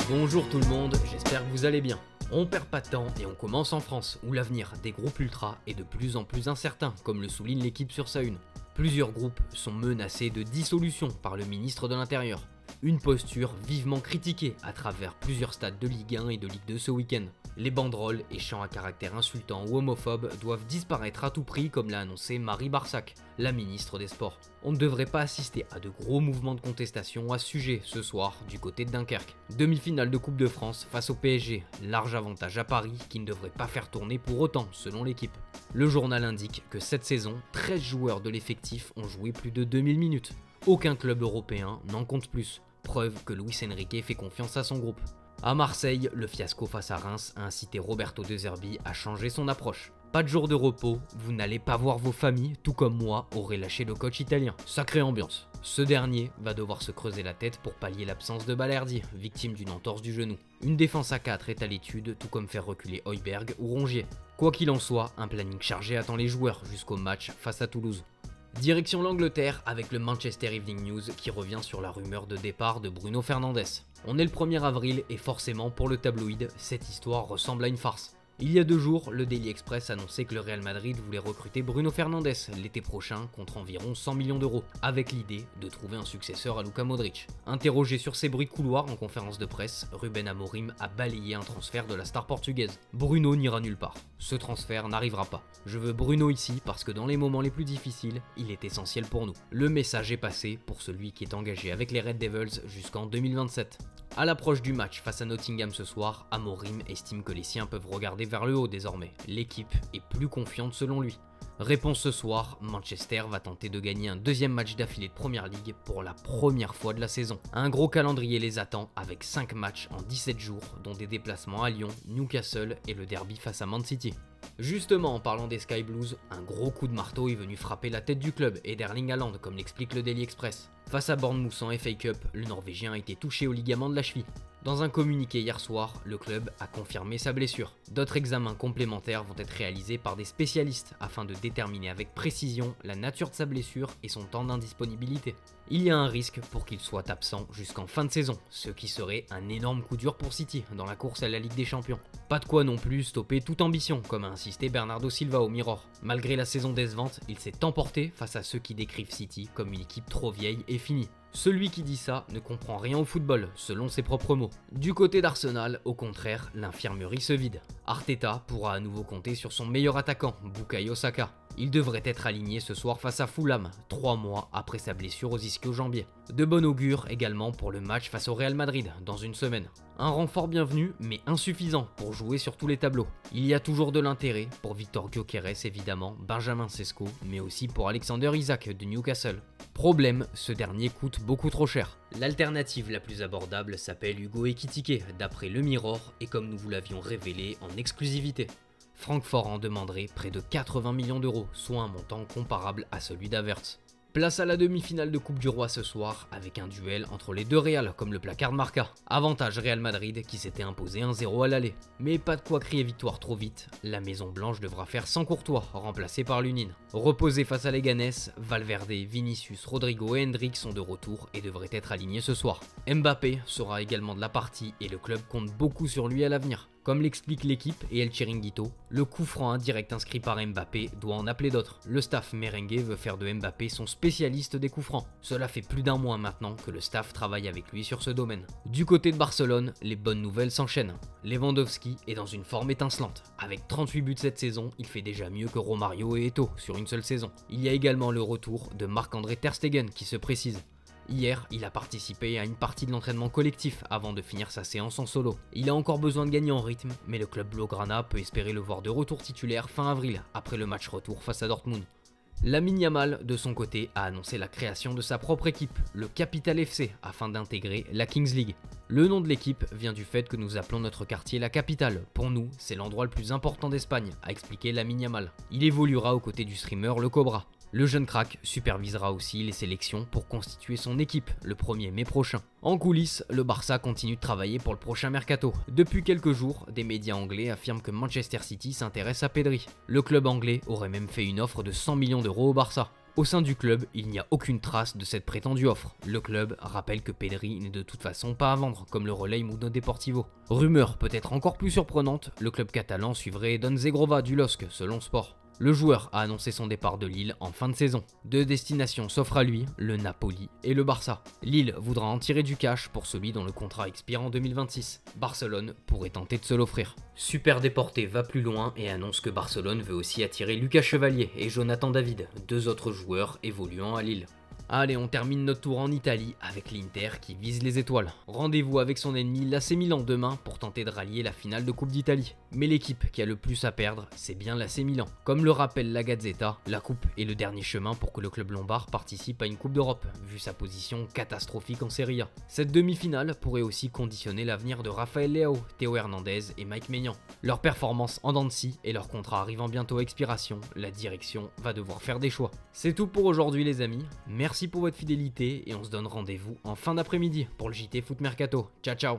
Bonjour tout le monde, j'espère que vous allez bien. On perd pas de temps et on commence en France, où l'avenir des groupes ultra est de plus en plus incertain, comme le souligne l'équipe sur sa une. Plusieurs groupes sont menacés de dissolution par le ministre de l'Intérieur. Une posture vivement critiquée à travers plusieurs stades de Ligue 1 et de Ligue 2 ce week-end. Les banderoles et chants à caractère insultant ou homophobe doivent disparaître à tout prix, comme l'a annoncé Marie Barsac, la ministre des Sports. On ne devrait pas assister à de gros mouvements de contestation à ce sujet ce soir du côté de Dunkerque. Demi-finale de Coupe de France face au PSG, large avantage à Paris qui ne devrait pas faire tourner pour autant selon l'équipe. Le journal indique que cette saison, 13 joueurs de l'effectif ont joué plus de 2000 minutes. Aucun club européen n'en compte plus, preuve que Luis Enrique fait confiance à son groupe. À Marseille, le fiasco face à Reims a incité Roberto De Zerbi à changer son approche. Pas de jour de repos, vous n'allez pas voir vos familles, tout comme moi aurait lâché le coach italien. Sacrée ambiance. Ce dernier va devoir se creuser la tête pour pallier l'absence de Balerdi, victime d'une entorse du genou. Une défense à 4 est à l'étude, tout comme faire reculer Højbjerg ou Rongier. Quoi qu'il en soit, un planning chargé attend les joueurs jusqu'au match face à Toulouse. Direction l'Angleterre avec le Manchester Evening News qui revient sur la rumeur de départ de Bruno Fernandes. On est le 1er avril et forcément pour le tabloïd, cette histoire ressemble à une farce. Il y a 2 jours, le Daily Express annonçait que le Real Madrid voulait recruter Bruno Fernandes l'été prochain contre environ 100 millions d'euros, avec l'idée de trouver un successeur à Luka Modric. Interrogé sur ces bruits de couloir en conférence de presse, Ruben Amorim a balayé un transfert de la star portugaise. Bruno n'ira nulle part. Ce transfert n'arrivera pas. Je veux Bruno ici parce que dans les moments les plus difficiles, il est essentiel pour nous. Le message est passé pour celui qui est engagé avec les Red Devils jusqu'en 2027. À l'approche du match face à Nottingham ce soir, Amorim estime que les siens peuvent regarder vers le haut désormais. L'équipe est plus confiante selon lui. Réponse ce soir, Manchester va tenter de gagner un 2e match d'affilée de Premier League pour la première fois de la saison. Un gros calendrier les attend avec 5 matchs en 17 jours, dont des déplacements à Lyon, Newcastle et le derby face à Man City. Justement, en parlant des Sky Blues, un gros coup de marteau est venu frapper la tête du club et d'Erling Haaland, comme l'explique le Daily Express. Face à Bournemouth en FA Cup, le Norvégien a été touché au ligament de la cheville. Dans un communiqué hier soir, le club a confirmé sa blessure. D'autres examens complémentaires vont être réalisés par des spécialistes afin de déterminer avec précision la nature de sa blessure et son temps d'indisponibilité. Il y a un risque pour qu'il soit absent jusqu'en fin de saison, ce qui serait un énorme coup dur pour City dans la course à la Ligue des Champions. Pas de quoi non plus stopper toute ambition, comme a insisté Bernardo Silva au Mirror. Malgré la saison décevante, il s'est emporté face à ceux qui décrivent City comme une équipe trop vieille et finie. Celui qui dit ça ne comprend rien au football, selon ses propres mots. Du côté d'Arsenal, au contraire, l'infirmerie se vide. Arteta pourra à nouveau compter sur son meilleur attaquant, Bukayo Saka. Il devrait être aligné ce soir face à Fulham, 3 mois après sa blessure aux ischio-jambiers. De bon augure également pour le match face au Real Madrid dans une semaine. Un renfort bienvenu, mais insuffisant pour jouer sur tous les tableaux. Il y a toujours de l'intérêt pour Victor Gyökeres évidemment, Benjamin Sesko, mais aussi pour Alexander Isak de Newcastle. Problème, ce dernier coûte beaucoup trop cher. L'alternative la plus abordable s'appelle Hugo Ekitike, d'après le Mirror, et comme nous vous l'avions révélé en exclusivité. Francfort en demanderait près de 80 millions d'euros, soit un montant comparable à celui d'Havertz. Place à la demi-finale de Coupe du Roi ce soir, avec un duel entre les deux Real, comme le placard marqua. Avantage Real Madrid qui s'était imposé 1-0 à l'aller. Mais pas de quoi crier victoire trop vite, la Maison Blanche devra faire sans Courtois, remplacé par Lunin. Reposé face à Leganés, Valverde, Vinicius, Rodrigo et Hendrick sont de retour et devraient être alignés ce soir. Mbappé sera également de la partie et le club compte beaucoup sur lui à l'avenir. Comme l'explique l'équipe et El Chiringuito, le coup franc indirect inscrit par Mbappé doit en appeler d'autres. Le staff merengue veut faire de Mbappé son spécialiste des coups francs. Cela fait plus d'1 mois maintenant que le staff travaille avec lui sur ce domaine. Du côté de Barcelone, les bonnes nouvelles s'enchaînent. Lewandowski est dans une forme étincelante. Avec 38 buts cette saison, il fait déjà mieux que Romario et Eto'o sur une seule saison. Il y a également le retour de Marc-André Ter Stegen qui se précise. Hier, il a participé à une partie de l'entraînement collectif avant de finir sa séance en solo. Il a encore besoin de gagner en rythme, mais le club blaugrana peut espérer le voir de retour titulaire fin avril, après le match retour face à Dortmund. Lamine Yamal, de son côté, a annoncé la création de sa propre équipe, le Capital FC, afin d'intégrer la Kings League. Le nom de l'équipe vient du fait que nous appelons notre quartier la capitale. Pour nous, c'est l'endroit le plus important d'Espagne, a expliqué Lamine Yamal. Il évoluera aux côtés du streamer Le Cobra. Le jeune crack supervisera aussi les sélections pour constituer son équipe le 1er mai prochain. En coulisses, le Barça continue de travailler pour le prochain mercato. Depuis quelques jours, des médias anglais affirment que Manchester City s'intéresse à Pedri. Le club anglais aurait même fait une offre de 100 millions d'euros au Barça. Au sein du club, il n'y a aucune trace de cette prétendue offre. Le club rappelle que Pedri n'est de toute façon pas à vendre, comme le relais Mundo Deportivo. Rumeur peut-être encore plus surprenante, le club catalan suivrait Don Zegrova du LOSC, selon Sport. Le joueur a annoncé son départ de Lille en fin de saison. Deux destinations s'offrent à lui, le Napoli et le Barça. Lille voudra en tirer du cash pour celui dont le contrat expire en 2026. Barcelone pourrait tenter de se l'offrir. Super Deporté va plus loin et annonce que Barcelone veut aussi attirer Lucas Chevalier et Jonathan David, deux autres joueurs évoluant à Lille. Allez, on termine notre tour en Italie avec l'Inter qui vise les étoiles. Rendez-vous avec son ennemi l'AC Milan demain pour tenter de rallier la finale de Coupe d'Italie. Mais l'équipe qui a le plus à perdre, c'est bien l'AC Milan. Comme le rappelle la Gazzetta, la coupe est le dernier chemin pour que le club lombard participe à une Coupe d'Europe, vu sa position catastrophique en Serie A. Cette demi-finale pourrait aussi conditionner l'avenir de Rafael Leao, Théo Hernandez et Mike Maignan. Leur performance en dents de scie et leur contrat arrivant bientôt à expiration, la direction va devoir faire des choix. C'est tout pour aujourd'hui les amis, merci pour votre fidélité et on se donne rendez-vous en fin d'après-midi pour le JT Foot Mercato. Ciao ciao.